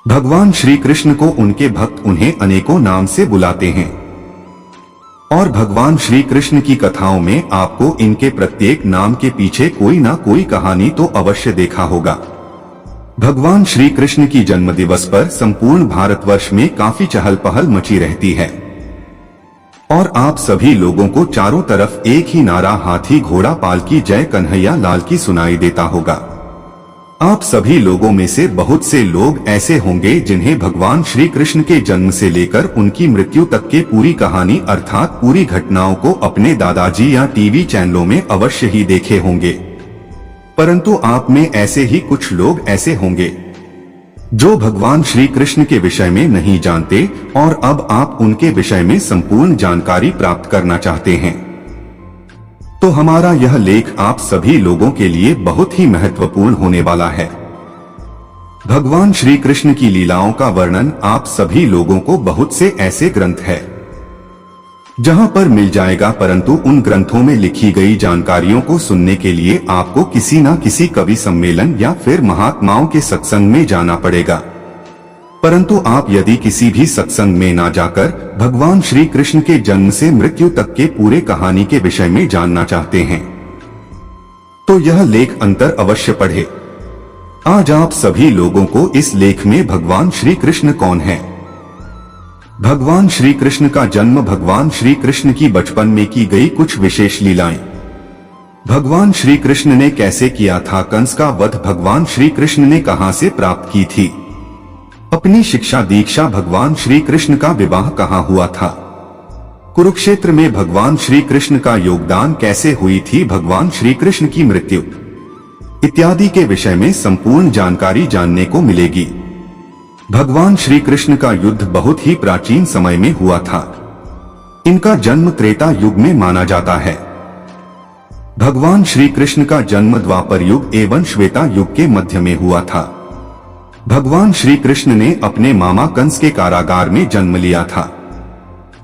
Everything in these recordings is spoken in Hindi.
भगवान श्री कृष्ण को उनके भक्त उन्हें अनेकों नाम से बुलाते हैं और भगवान श्री कृष्ण की कथाओं में आपको इनके प्रत्येक नाम के पीछे कोई ना कोई कहानी तो अवश्य देखा होगा। भगवान श्री कृष्ण की जन्म दिवस पर संपूर्ण भारतवर्ष में काफी चहल पहल मची रहती है और आप सभी लोगों को चारों तरफ एक ही नारा हाथी घोड़ा पालकी जय कन्हैया लाल की सुनाई देता होगा। आप सभी लोगों में से बहुत से लोग ऐसे होंगे जिन्हें भगवान श्री कृष्ण के जन्म से लेकर उनकी मृत्यु तक के पूरी कहानी अर्थात पूरी घटनाओं को अपने दादाजी या टीवी चैनलों में अवश्य ही देखे होंगे, परंतु आप में ऐसे ही कुछ लोग ऐसे होंगे जो भगवान श्री कृष्ण के विषय में नहीं जानते और अब आप उनके विषय में संपूर्ण जानकारी प्राप्त करना चाहते हैं। तो हमारा यह लेख आप सभी लोगों के लिए बहुत ही महत्वपूर्ण होने वाला है। भगवान श्री कृष्ण की लीलाओं का वर्णन आप सभी लोगों को बहुत से ऐसे ग्रंथ है जहां पर मिल जाएगा, परंतु उन ग्रंथों में लिखी गई जानकारियों को सुनने के लिए आपको किसी न किसी कवि सम्मेलन या फिर महात्माओं के सत्संग में जाना पड़ेगा। परंतु आप यदि किसी भी सत्संग में ना जाकर भगवान श्री कृष्ण के जन्म से मृत्यु तक के पूरे कहानी के विषय में जानना चाहते हैं तो यह लेख अंतर अवश्य पढ़े। आज आप सभी लोगों को इस लेख में भगवान श्री कृष्ण कौन है, भगवान श्री कृष्ण का जन्म, भगवान श्री कृष्ण की बचपन में की गई कुछ विशेष लीलाएं, भगवान श्री कृष्ण ने कैसे किया था कंस का वध, भगवान श्री कृष्ण ने कहां से प्राप्त की थी अपनी शिक्षा दीक्षा, भगवान श्री कृष्ण का विवाह कहाँ हुआ था, कुरुक्षेत्र में भगवान श्री कृष्ण का योगदान कैसे हुई थी, भगवान श्री कृष्ण की मृत्यु इत्यादि के विषय में संपूर्ण जानकारी जानने को मिलेगी। भगवान श्री कृष्ण का युद्ध बहुत ही प्राचीन समय में हुआ था। इनका जन्म त्रेता युग में माना जाता है। भगवान श्री कृष्ण का जन्म द्वापर युग एवं श्वेता युग के मध्य में हुआ था। भगवान श्री कृष्ण ने अपने मामा कंस के कारागार में जन्म लिया था।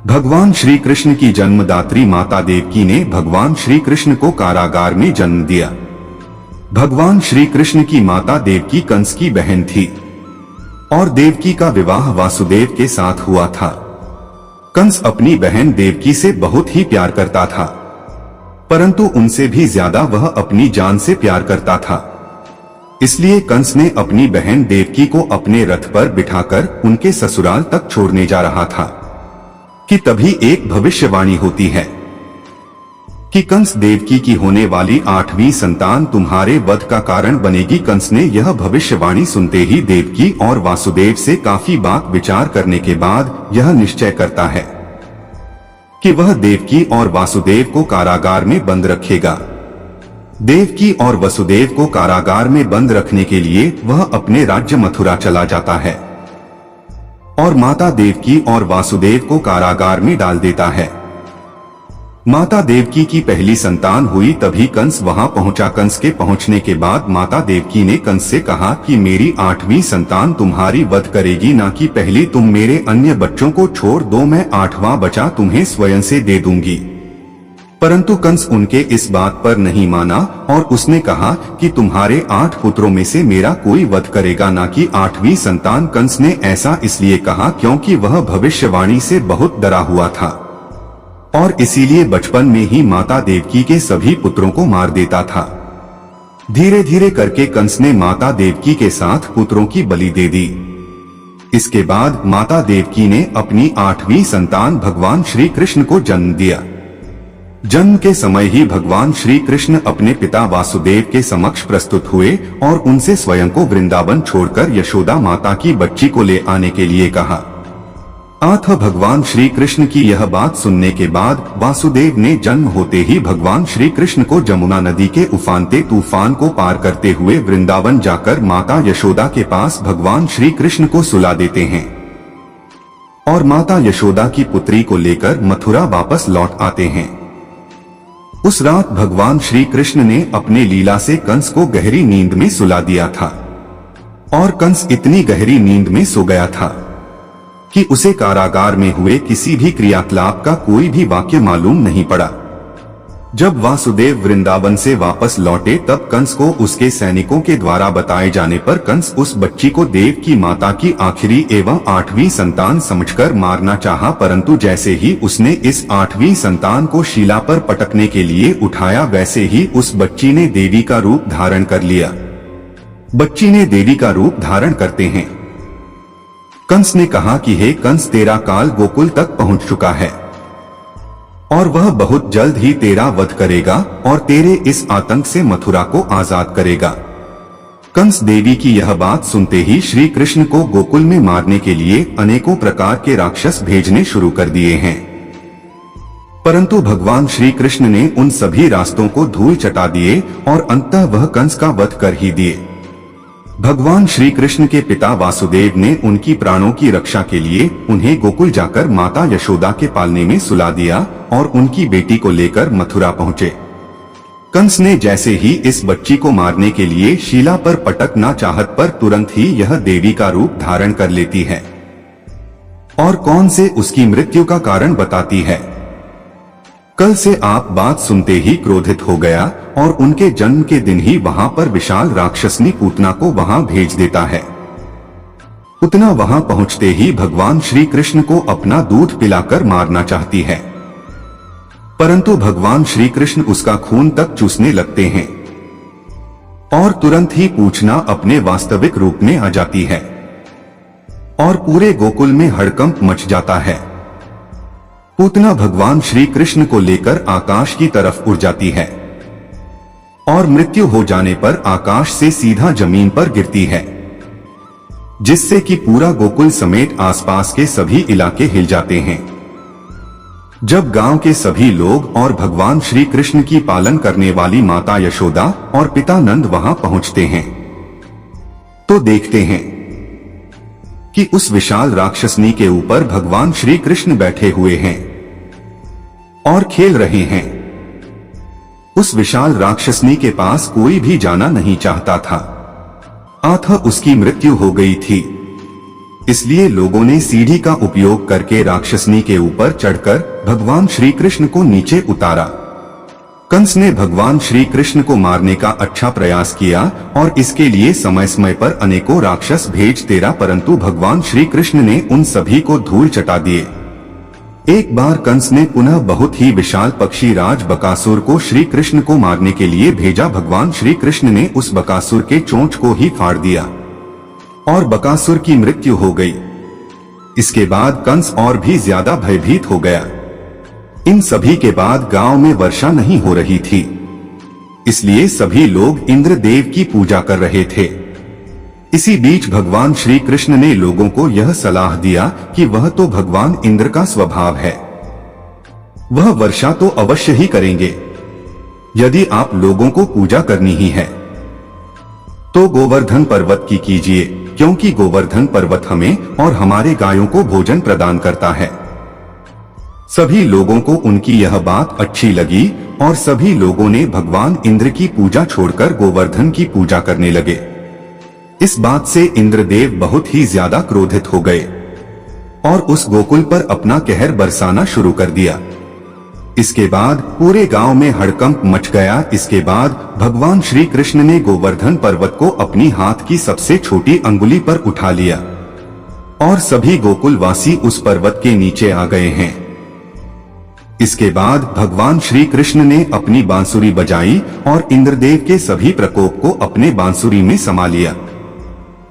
भगवान श्री कृष्ण की जन्मदात्री माता देवकी ने भगवान श्री कृष्ण को कारागार में जन्म दिया। भगवान श्री कृष्ण की माता देवकी कंस की बहन थी और देवकी का विवाह वासुदेव के साथ हुआ था। कंस अपनी बहन देवकी से बहुत ही प्यार करता था, परंतु उनसे भी ज्यादा वह अपनी जान से प्यार करता था। इसलिए कंस ने अपनी बहन देवकी को अपने रथ पर बिठाकर उनके ससुराल तक छोड़ने जा रहा था कि तभी एक भविष्यवाणी होती है कि कंस देवकी की होने वाली 8वीं संतान तुम्हारे वध का कारण बनेगी। कंस ने यह भविष्यवाणी सुनते ही देवकी और वासुदेव से काफी बात विचार करने के बाद यह निश्चय करता है कि वह देवकी और वासुदेव को कारागार में बंद रखेगा। देवकी और वसुदेव को कारागार में बंद रखने के लिए वह अपने राज्य मथुरा चला जाता है और माता देवकी और वासुदेव को कारागार में डाल देता है। माता देवकी की पहली संतान हुई तभी कंस वहां पहुंचा। कंस के पहुंचने के बाद माता देवकी ने कंस से कहा कि मेरी 8वीं संतान तुम्हारी वध करेगी, ना कि पहली तुम मेरे अन्य बच्चों को छोड़ दो, मैं 8वां बच्चा तुम्हें स्वयं से दे दूंगी। परंतु कंस उनके इस बात पर नहीं माना और उसने कहा कि तुम्हारे 8 पुत्रों में से मेरा कोई वध करेगा, ना कि 8वीं संतान। कंस ने ऐसा इसलिए कहा क्योंकि वह भविष्यवाणी से बहुत डरा हुआ था और इसीलिए बचपन में ही माता देवकी के सभी पुत्रों को मार देता था। धीरे धीरे करके कंस ने माता देवकी के साथ पुत्रों की बलि दे दी। इसके बाद माता देवकी ने अपनी 8वीं संतान भगवान श्री कृष्ण को जन्म दिया। जन्म के समय ही भगवान श्री कृष्ण अपने पिता वासुदेव के समक्ष प्रस्तुत हुए और उनसे स्वयं को वृंदावन छोड़कर यशोदा माता की बच्ची को ले आने के लिए कहा। भगवान श्री कृष्ण की यह बात सुनने के बाद वासुदेव ने जन्म होते ही भगवान श्री कृष्ण को जमुना नदी के उफानते तूफान को पार करते हुए वृंदावन जाकर माता यशोदा के पास भगवान श्री कृष्ण को सुला देते हैं और माता यशोदा की पुत्री को लेकर मथुरा वापस लौट आते हैं। उस रात भगवान श्री कृष्ण ने अपने लीला से कंस को गहरी नींद में सुला दिया था और कंस इतनी गहरी नींद में सो गया था कि उसे कारागार में हुए किसी भी क्रियाकलाप का कोई भी वाक्य मालूम नहीं पड़ा। जब वासुदेव वृंदावन से वापस लौटे तब कंस को उसके सैनिकों के द्वारा बताए जाने पर कंस उस बच्ची को देव की माता की आखिरी एवं 8वीं संतान समझकर मारना चाहा, परंतु जैसे ही उसने इस 8वीं संतान को शिला पर पटकने के लिए उठाया वैसे ही उस बच्ची ने देवी का रूप धारण कर लिया। बच्ची ने देवी का रूप धारण करते हैं कंस ने कहा कि हे कंस, तेरा काल गोकुल तक पहुंच चुका है और वह बहुत जल्द ही तेरा वध करेगा और तेरे इस आतंक से मथुरा को आजाद करेगा। कंस देवी की यह बात सुनते ही श्री कृष्ण को गोकुल में मारने के लिए अनेकों प्रकार के राक्षस भेजने शुरू कर दिए हैं, परंतु भगवान श्री कृष्ण ने उन सभी रास्तों को धूल चटा दिए और अंततः वह कंस का वध कर ही दिए। भगवान श्री कृष्ण के पिता वासुदेव ने उनकी प्राणों की रक्षा के लिए उन्हें गोकुल जाकर माता यशोदा के पालने में सुला दिया और उनकी बेटी को लेकर मथुरा पहुंचे। कंस ने जैसे ही इस बच्ची को मारने के लिए शिला पर पटकना चाहत पर तुरंत ही यह देवी का रूप धारण कर लेती है और कौन से उसकी मृत्यु का कारण बताती है। कल से आप बात सुनते ही क्रोधित हो गया और उनके जन्म के दिन ही वहां पर विशाल राक्षसनी पूतना को वहां भेज देता है। पूतना वहां पहुंचते ही भगवान श्री कृष्ण को अपना दूध पिलाकर मारना चाहती है, परंतु भगवान श्री कृष्ण उसका खून तक चूसने लगते हैं और तुरंत ही पूतना अपने वास्तविक रूप में आ जाती है और पूरे गोकुल में हड़कंप मच जाता है। पूतना भगवान श्री कृष्ण को लेकर आकाश की तरफ उड़ जाती है और मृत्यु हो जाने पर आकाश से सीधा जमीन पर गिरती है, जिससे कि पूरा गोकुल समेत आसपास के सभी इलाके हिल जाते हैं। जब गांव के सभी लोग और भगवान श्री कृष्ण की पालन करने वाली माता यशोदा और पिता नंद वहां पहुंचते हैं तो देखते हैं कि उस विशाल राक्षसनी के ऊपर भगवान श्री कृष्ण बैठे हुए हैं और खेल रहे हैं। उस विशाल राक्षसनी के पास कोई भी जाना नहीं चाहता था, अतः उसकी मृत्यु हो गई थी। इसलिए लोगों ने सीढ़ी का उपयोग करके राक्षसनी के ऊपर चढ़कर भगवान श्री कृष्ण को नीचे उतारा। कंस ने भगवान श्री कृष्ण को मारने का अच्छा प्रयास किया और इसके लिए समय समय पर अनेकों राक्षस भेज तेरा, परंतु भगवान श्री कृष्ण ने उन सभी को धूल चटा दिए। एक बार कंस ने पुनः बहुत ही विशाल पक्षी राज बकासुर को श्री कृष्ण को मारने के लिए भेजा। भगवान श्री कृष्ण ने उस बकासुर के चोंच को ही फाड़ दिया और बकासुर की मृत्यु हो गई। इसके बाद कंस और भी ज्यादा भयभीत हो गया। इन सभी के बाद गांव में वर्षा नहीं हो रही थी, इसलिए सभी लोग इंद्रदेव की पूजा कर रहे थे। इसी बीच भगवान श्री कृष्ण ने लोगों को यह सलाह दिया कि वह तो भगवान इंद्र का स्वभाव है, वह वर्षा तो अवश्य ही करेंगे। यदि आप लोगों को पूजा करनी ही है तो गोवर्धन पर्वत की कीजिए, क्योंकि गोवर्धन पर्वत हमें और हमारे गायों को भोजन प्रदान करता है। सभी लोगों को उनकी यह बात अच्छी लगी और सभी लोगों ने भगवान इंद्र की पूजा छोड़कर गोवर्धन की पूजा करने लगे। इस बात से इंद्रदेव बहुत ही ज्यादा क्रोधित हो गए और उस गोकुल पर अपना कहर बरसाना शुरू कर दिया। इसके बाद पूरे गांव में हड़कंप मच गया। इसके बाद भगवान श्री कृष्ण ने गोवर्धन पर्वत को अपनी हाथ की सबसे छोटी अंगुली पर उठा लिया और सभी गोकुलवासी उस पर्वत के नीचे आ गए हैं। इसके बाद भगवान श्री कृष्ण ने अपनी बांसुरी बजाई और इंद्रदेव के सभी प्रकोप को अपने बांसुरी में समा लिया।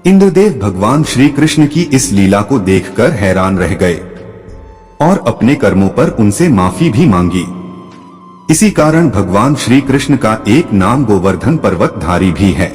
इंद्रदेव भगवान श्री कृष्ण की इस लीला को देखकर हैरान रह गए और अपने कर्मों पर उनसे माफी भी मांगी। इसी कारण भगवान श्री कृष्ण का एक नाम गोवर्धन पर्वतधारी भी है।